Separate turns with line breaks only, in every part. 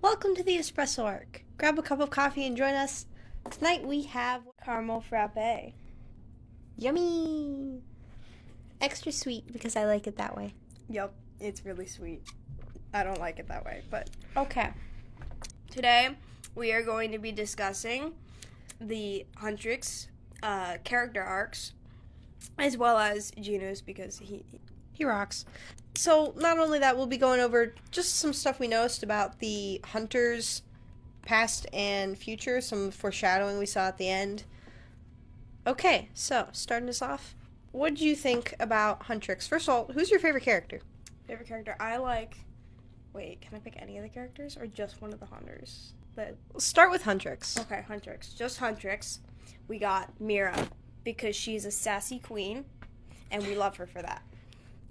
Welcome to the Espresso Arc. Grab a cup of coffee and join us. Tonight we have caramel frappe. Yummy! Extra sweet because I like it that way.
Yep, it's really sweet. I don't like it that way, but...
Okay.
Today, we are going to be discussing the Huntrix character arcs, as well as Gino's, because
he rocks. So, not only that, we'll be going over just some stuff we noticed about the Hunters' past and future, some foreshadowing we saw at the end. Okay, so, starting us off, what did you think about Huntrix? First of all, who's your favorite character?
Favorite character? I like... Wait, can I pick any of the characters, or just one of the Hunters?
We'll start with Huntrix.
Okay, Huntrix. Just Huntrix. We got Mira, because she's a sassy queen, and we love her for that.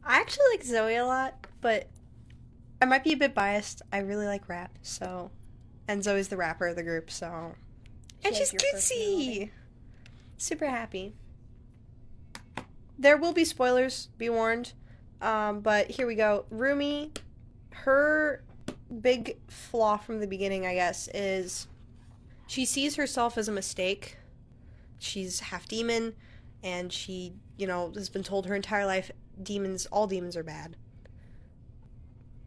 I actually like Zoe a lot, but I might be a bit biased. I really like rap, so... And Zoe's the rapper of the group, so... And she's cutesy! Super happy. There will be spoilers, be warned. But here we go. Rumi, her big flaw from the beginning, I guess, is she sees herself as a mistake. She's half demon, and she, has been told her entire life, all demons are bad.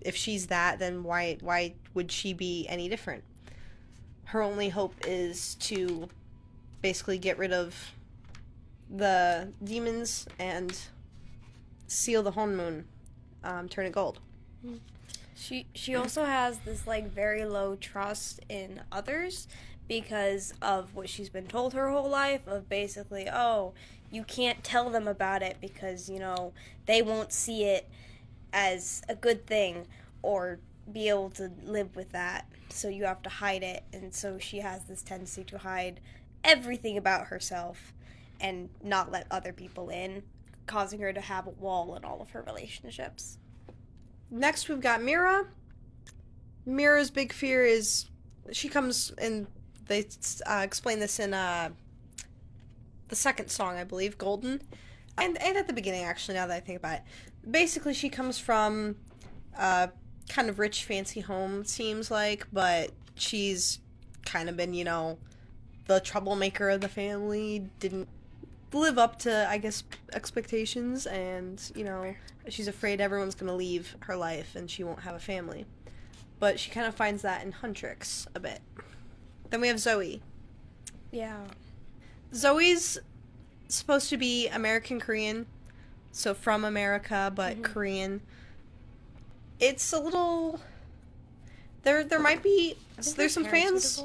If she's that, then why would she be any different? Her only hope is to basically get rid of the demons and seal the Honmoon, turn it gold.
She also has this very low trust in others because of what she's been told her whole life of basically, oh, you can't tell them about it because, they won't see it as a good thing or be able to live with that. So you have to hide it. And so she has this tendency to hide everything about herself and not let other people in, causing her to have a wall in all of her relationships.
Next, we've got Mira. Mira's big fear is she comes in, they explain this in the second song, I believe, Golden. And at the beginning, actually, now that I think about it. Basically, she comes from a kind of rich, fancy home, seems like, but she's kind of been, the troublemaker of the family, didn't live up to, I guess, expectations, and, she's afraid everyone's going to leave her life and she won't have a family. But she kind of finds that in Huntrix a bit. Then we have Zoe.
Yeah.
Zoe's supposed to be American-Korean, so from America, but Korean. It's a little... There might be... There's some fans...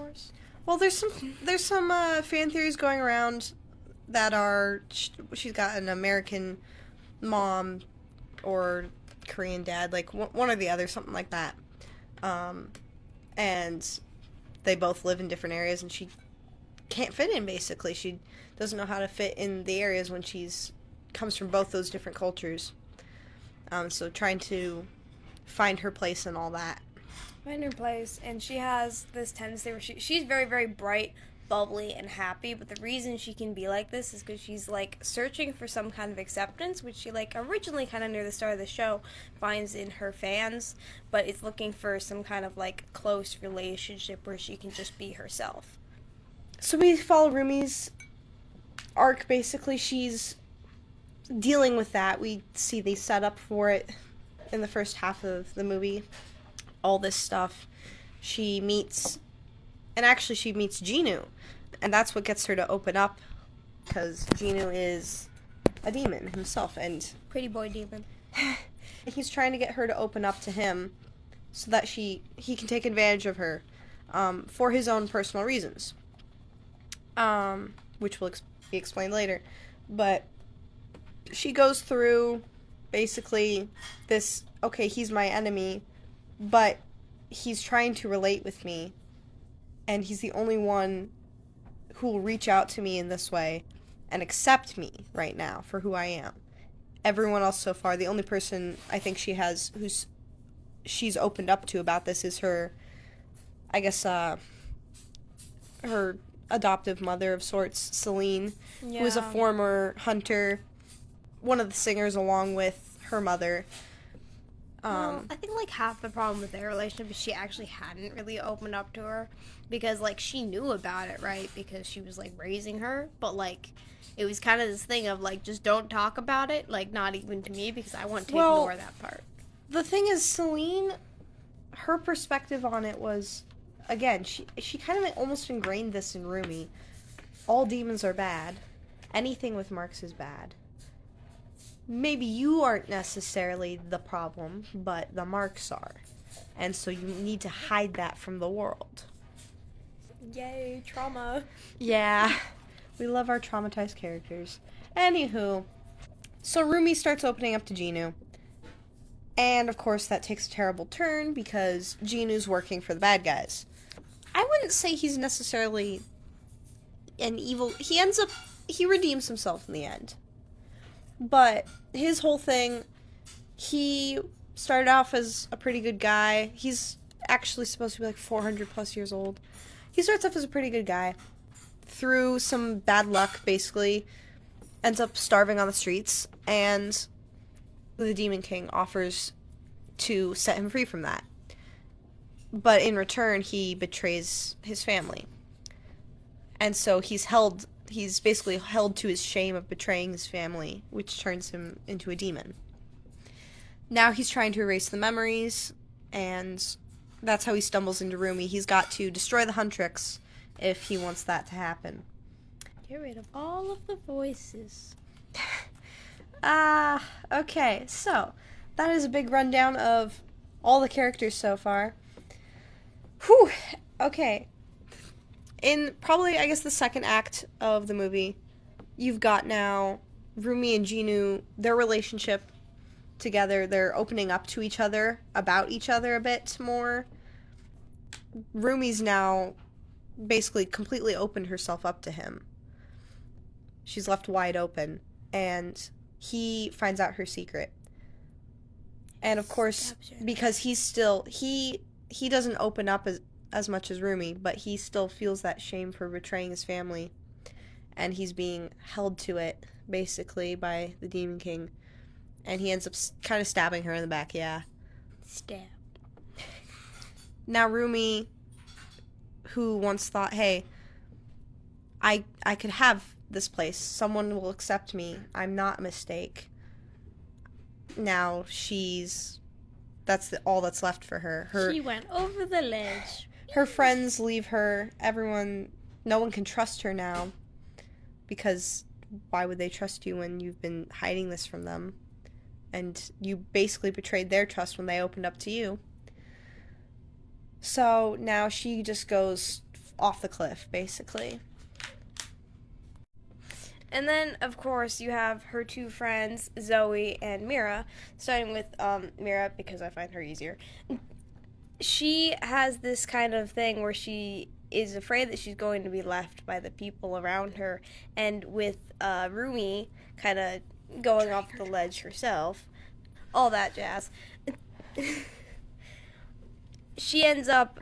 Well, there's some fan theories going around that are... She's got an American mom or Korean dad, one or the other, something like that. And they both live in different areas, and she can't fit in, basically. She doesn't know how to fit in the areas when comes from both those different cultures. So trying to find her place and all that.
Find her place, and she has this tendency where she's very, very bright, bubbly, and happy, but the reason she can be like this is because she's, searching for some kind of acceptance, which she, originally kind of near the start of the show finds in her fans, but it's looking for some kind of, close relationship where she can just be herself.
So we follow Rumi's arc, basically. She's dealing with that. We see they set up for it in the first half of the movie. All this stuff. She meets Ginu, and that's what gets her to open up, because Ginu is a demon himself, and
pretty boy demon.
He's trying to get her to open up to him so that he can take advantage of her for his own personal reasons, which will be explained later. But she goes through basically this, okay, he's my enemy, but he's trying to relate with me, and he's the only one who will reach out to me in this way and accept me right now for who I am. Everyone else so far, the only person I think she's opened up to about this is her, I guess, her adoptive mother of sorts, Celine, who is a former hunter, one of the singers along with her mother.
Well, I think like half the problem with their relationship is she actually hadn't really opened up to her because like she knew about it, right? Because she was like raising her, but like it was kind of this thing of like just don't talk about it, like not even to me because I want to ignore that part.
The thing is, Celine, her perspective on it was, again, she kind of almost ingrained this in Rumi. All demons are bad. Anything with marks is bad. Maybe you aren't necessarily the problem, but the marks are. And so you need to hide that from the world.
Yay, trauma.
Yeah, we love our traumatized characters. Anywho, so Rumi starts opening up to Ginu. And, of course, that takes a terrible turn because Jinu's working for the bad guys. I wouldn't say he's necessarily an evil... He redeems himself in the end. But his whole thing, he started off as a pretty good guy. He's actually supposed to be like 400 plus years old. He starts off as a pretty good guy. Through some bad luck, basically, ends up starving on the streets. And the Demon King offers to set him free from that. But in return, he betrays his family. And so he's basically held to his shame of betraying his family, which turns him into a demon. Now he's trying to erase the memories, and that's how he stumbles into Rumi. He's got to destroy the Huntrix if he wants that to happen.
Get rid of all of the voices.
Okay, so that is a big rundown of all the characters so far. Whew, okay. In probably, I guess, the second act of the movie, you've got now Rumi and Ginu, their relationship together. They're opening up to each other, about each other a bit more. Rumi's now basically completely opened herself up to him. She's left wide open, and he finds out her secret. And of course, because he's still, he doesn't open up as much as Rumi, but he still feels that shame for betraying his family. And he's being held to it, basically, by the Demon King. And he ends up kind of stabbing her in the back, yeah.
Stab.
Now Rumi, who once thought, hey, I could have this place. Someone will accept me. I'm not a mistake. Now that's all that's left for her.
She went over the ledge.
Her friends leave her. No one can trust her now. Because why would they trust you when you've been hiding this from them? And you basically betrayed their trust when they opened up to you. So now she just goes off the cliff, basically.
And then, of course, you have her two friends, Zoe and Mira, starting with Mira because I find her easier. She has this kind of thing where she is afraid that she's going to be left by the people around her, and with Rumi kind of going off the ledge herself, all that jazz, she ends up,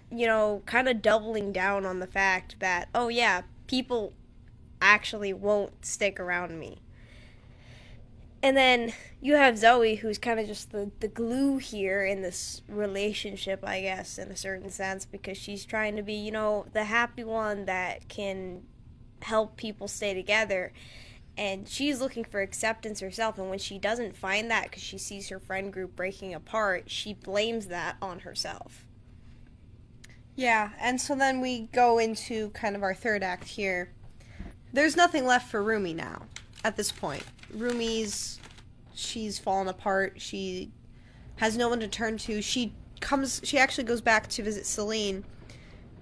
kind of doubling down on the fact that, oh yeah, people actually won't stick around me. And then you have Zoe, who's kind of just the glue here in this relationship, I guess, in a certain sense, because she's trying to be, the happy one that can help people stay together. And she's looking for acceptance herself, and when she doesn't find that because she sees her friend group breaking apart, she blames that on herself.
Yeah, and so then we go into kind of our third act here. There's nothing left for Rumi now, at this point. She's fallen apart. She has no one to turn to. She actually goes back to visit Celine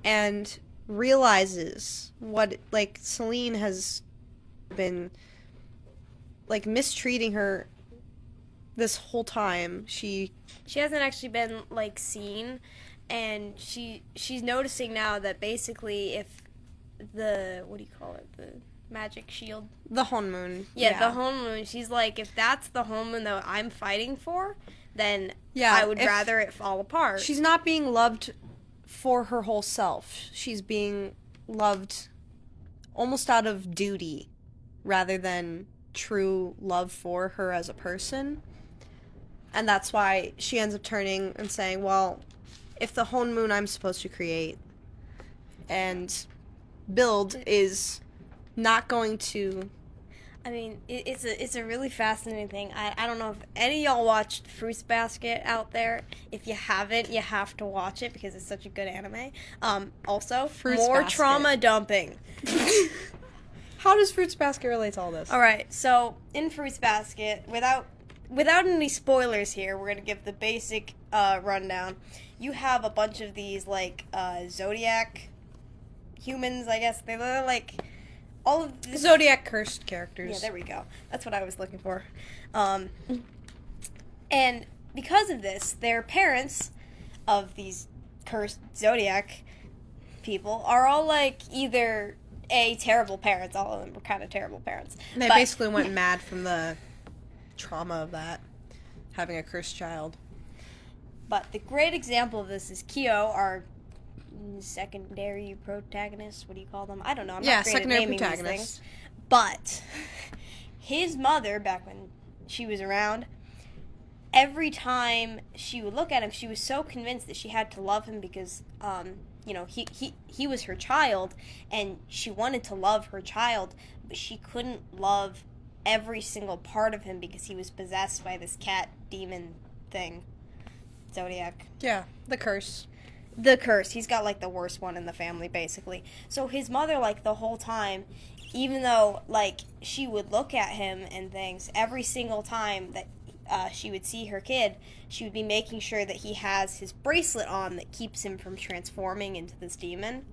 and realizes what, Celine has been, mistreating her this whole time. She
hasn't actually been, seen, and she's noticing now that basically if the, what do you call it, the magic shield?
The Honmoon.
Yeah, the Honmoon. She's like, if that's the Honmoon that I'm fighting for, then I would rather it fall apart.
She's not being loved for her whole self. She's being loved almost out of duty rather than true love for her as a person. And that's why she ends up turning and saying, well, if the Honmoon I'm supposed to create and build is not going to...
I mean, it's a really fascinating thing. I don't know if any of y'all watched Fruits Basket out there. If you haven't, you have to watch it because it's such a good anime. Also,
Fruits
more
Basket.
trauma dumping.
How does Fruits Basket relate to all this?
All right, so in Fruits Basket, without any spoilers here, we're gonna give the basic rundown. You have a bunch of these like zodiac humans, I guess. They're like all of the
Zodiac cursed characters.
Yeah, there we go. That's what I was looking for. And because of this, their parents of these cursed Zodiac people are all like either terrible parents. All of them were kind of terrible parents.
They basically went mad from the trauma of that, having a cursed child.
But the great example of this is Kyo, our secondary protagonist. What do you call them? I don't know. I'm not great at naming these things. But his mother, back when she was around, every time she would look at him, she was so convinced that she had to love him because, he was her child, and she wanted to love her child, but she couldn't love every single part of him because he was possessed by this cat demon thing. Zodiac.
Yeah, the curse.
The curse. He's got, like, the worst one in the family, basically. So his mother, like, the whole time, even though, like, she would look at him and things, every single time that she would see her kid, she would be making sure that he has his bracelet on that keeps him from transforming into this demon.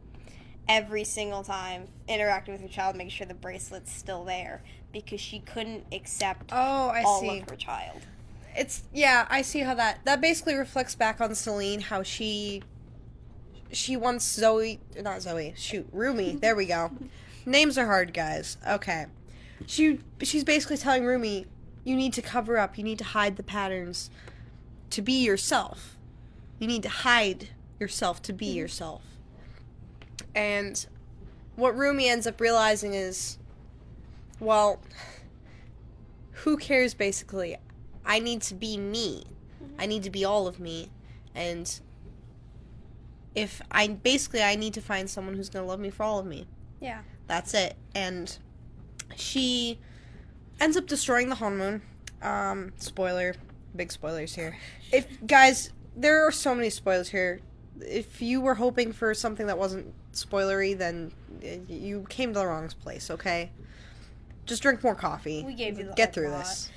Every single time, interacting with her child, making sure the bracelet's still there, because she couldn't accept all of her child.
I see how that basically reflects back on Celine, how she wants Rumi, there we go. Names are hard, guys. Okay. She's basically telling Rumi, you need to cover up, you need to hide the patterns to be yourself. You need to hide yourself to be yourself. And what Rumi ends up realizing is, well, who cares, basically? I need to be me. I need to be all of me. And I need to find someone who's going to love me for all of me.
Yeah.
That's it. And she ends up destroying the Honmoon. Spoiler. Big spoilers here. Guys, there are so many spoilers here. If you were hoping for something that wasn't spoilery, then you came to the wrong place, okay? Just drink more coffee.
We gave you the
Get through
plot.
this.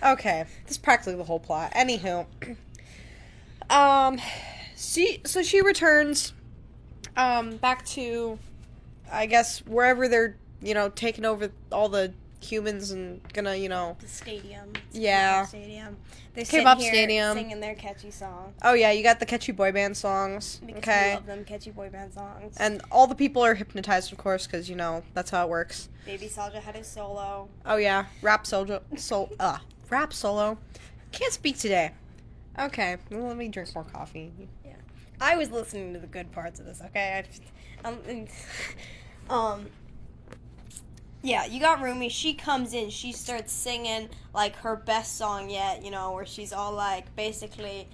Okay. This is practically the whole plot. Anywho. So she returns back to, I guess, wherever they're, taking over all the humans and gonna,
The stadium.
Yeah.
KPop Stadium. They're
KPop
sitting here
Stadium.
singing their catchy song.
Oh, yeah, you got the catchy boy band songs.
Because
okay.
we love them catchy boy band songs.
And all the people are hypnotized, of course, because, that's how it works.
Baby Salja had his solo.
Oh, yeah. Rap solo. Can't speak today. Okay. Well, let me drink more coffee.
Yeah. I was listening to the good parts of this, okay? Yeah, you got Rumi. She comes in. She starts singing, like, her best song yet, where she's all, like, basically,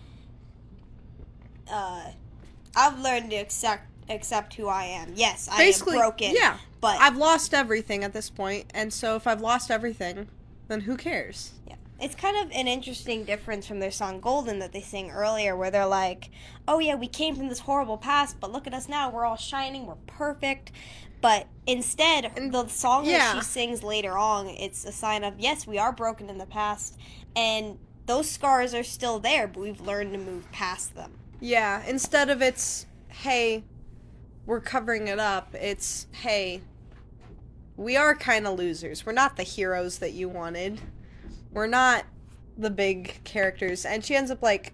I've learned to accept who I am. Yes, I am broken.
Yeah,
but
I've lost everything at this point, and so if I've lost everything, then who cares?
Yeah. It's kind of an interesting difference from their song Golden that they sing earlier, where they're like, oh yeah, we came from this horrible past, but look at us now, we're all shining, we're perfect. But instead, the song that she sings later on, it's a sign of, yes, we are broken in the past, and those scars are still there, but we've learned to move past them.
Yeah, instead of it's, hey, we're covering it up, it's, hey, we are kind of losers. We're not the heroes that you wanted. We're not the big characters. And she ends up, like,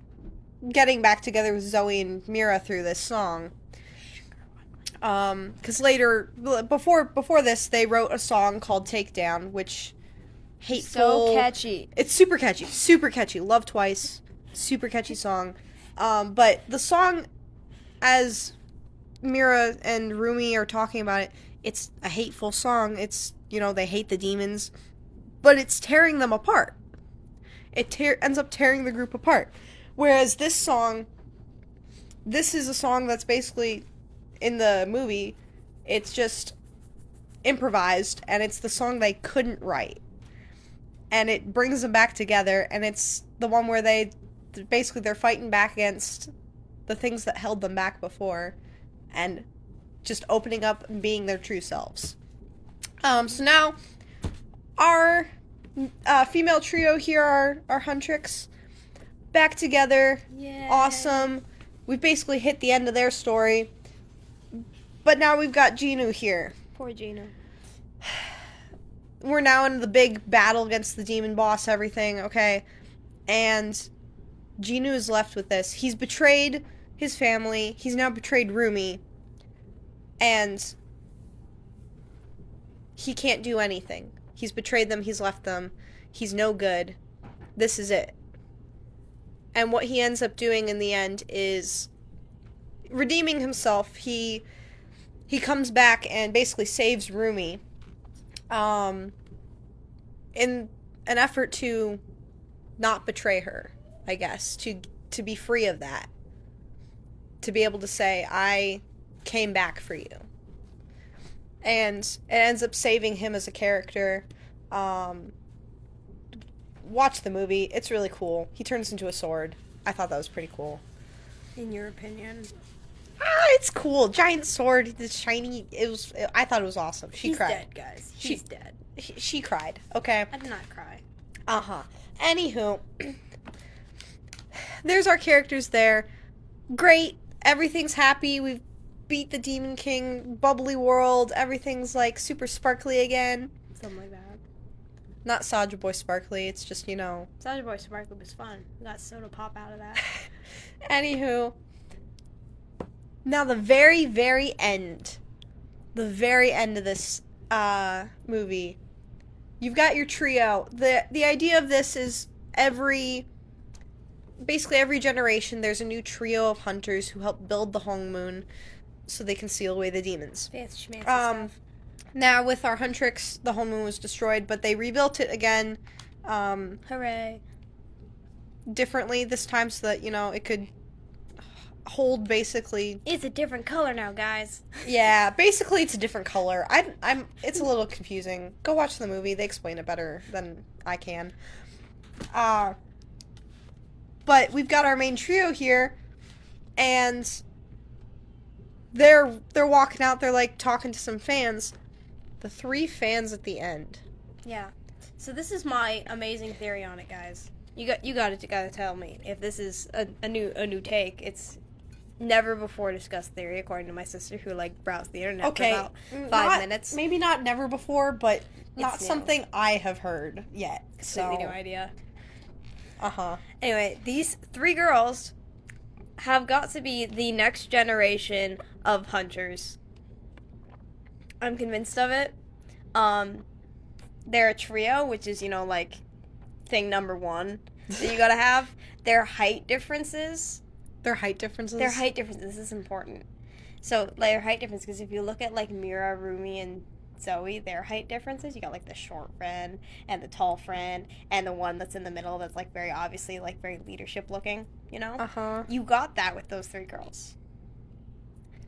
getting back together with Zoe and Mira through this song. Because later, before this, they wrote a song called Takedown, which, hateful.
So catchy.
It's super catchy. Love Twice. Super catchy song. But the song, as Mira and Rumi are talking about it, it's a hateful song. It's, they hate the demons. But it's tearing them apart. it ends up tearing the group apart. Whereas this song, this is a song that's basically, in the movie, it's just improvised, and it's the song they couldn't write. And it brings them back together, and it's the one where they're fighting back against the things that held them back before, and just opening up and being their true selves. So now, our female trio here are Huntrix, back together,
Yeah.
awesome. We've basically hit the end of their story, but now we've got Ginu here.
Poor Gina.
We're now in the big battle against the demon boss, everything, okay? And Ginu is left with this. He's betrayed his family. He's now betrayed Rumi. And he can't do anything. He's betrayed them. He's left them. He's no good. This is it. And what he ends up doing in the end is redeeming himself. He comes back and basically saves Rumi. In an effort to not betray her, I guess, to be free of that. To be able to say, I came back for you. And it ends up saving him as a character. Watch the movie. It's really cool. He turns into a sword. I thought that was pretty cool.
In your opinion?
It's cool. Giant sword, the shiny. I thought it was awesome. He's cried.
Dead, guys. He's dead.
She cried. Okay.
I did not cry.
Anywho, there's our characters there. Great. Everything's happy. We've beat the Demon King. Bubbly world. Everything's like super sparkly again.
Something like that.
Not Soulja Boy sparkly. It's just,
Soulja Boy Sparkle was fun. We got soda pop out of that.
Anywho. Now the very, very end. The very end of this movie. You've got your trio. The idea of this is basically every generation there's a new trio of hunters who help build the Hong Moon so they can seal away the demons.
Fancy schmancy stuff.
Now with our Huntrix, the Hong Moon was destroyed, but they rebuilt it again.
Hooray.
Differently this time so that, it could hold basically.
It's a different color now, guys.
Yeah, basically it's a different color. It's a little confusing. Go watch the movie. They explain it better than I can. But we've got our main trio here, and they're walking out. They're like talking to some fans. The 3 fans at the end.
Yeah. So this is my amazing theory on it, guys. You gotta tell me if this is a new take. It's never before discussed theory, according to my sister, who browsed the internet for about 5 minutes.
Maybe not never before, but not
new.
something I have heard yet.
Completely new idea.
Uh-huh.
Anyway, these 3 girls have got to be the next generation of hunters. I'm convinced of it. They're a trio, which is, thing number 1 that you gotta have. Their height differences.
Their height differences?
Their height differences. This is important. So, their height difference, because if you look at, Mira, Rumi, and Zoe, their height differences, you got, the short friend, and the tall friend, and the one that's in the middle that's, very obviously, very leadership looking,
Uh-huh.
You got that with those 3 girls.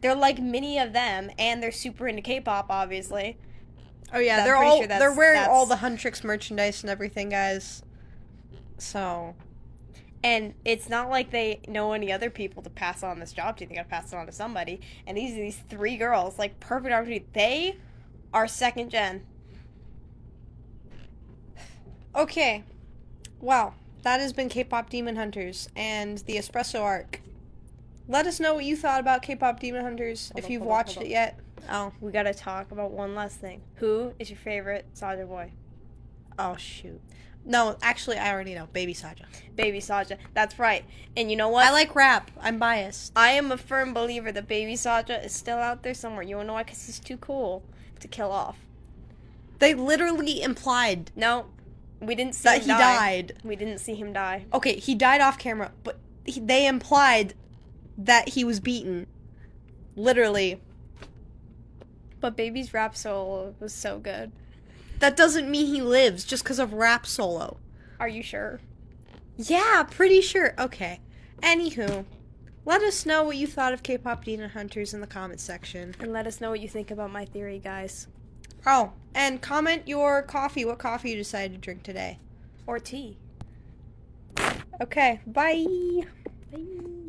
They're many of them, and they're super into K-pop, obviously.
Oh yeah, they're wearing all the Huntrix merchandise and everything, guys. So,
and it's not like they know any other people to pass on this job to. They gotta pass it on to somebody. And these 3 girls, perfect opportunity. They are 2nd gen.
Okay. Wow. That has been K-Pop Demon Hunters and the Espresso Arc. Let us know what you thought about K-Pop Demon Hunters if you've watched it yet.
Oh, we gotta talk about one last thing. Who is your favorite Soulja Boy?
Oh, shoot. No, actually, I already know. Baby Soulja.
Baby Soulja. That's right. And you know what?
I like rap. I'm biased.
I am a firm believer that Baby Soulja is still out there somewhere. You wanna know why? Because he's too cool to kill off.
They literally implied
No, we didn't see him die.
That he died.
We didn't see him die.
Okay, he died off camera, but they implied that he was beaten. Literally.
But Baby's rap solo was so good.
That doesn't mean he lives just because of rap solo.
Are you sure?
Yeah, pretty sure. Okay. Anywho, let us know what you thought of K-pop Demon Hunters in the comments section.
And let us know what you think about my theory, guys.
Oh, and comment your coffee, what coffee you decided to drink today.
Or tea.
Okay, bye.
Bye.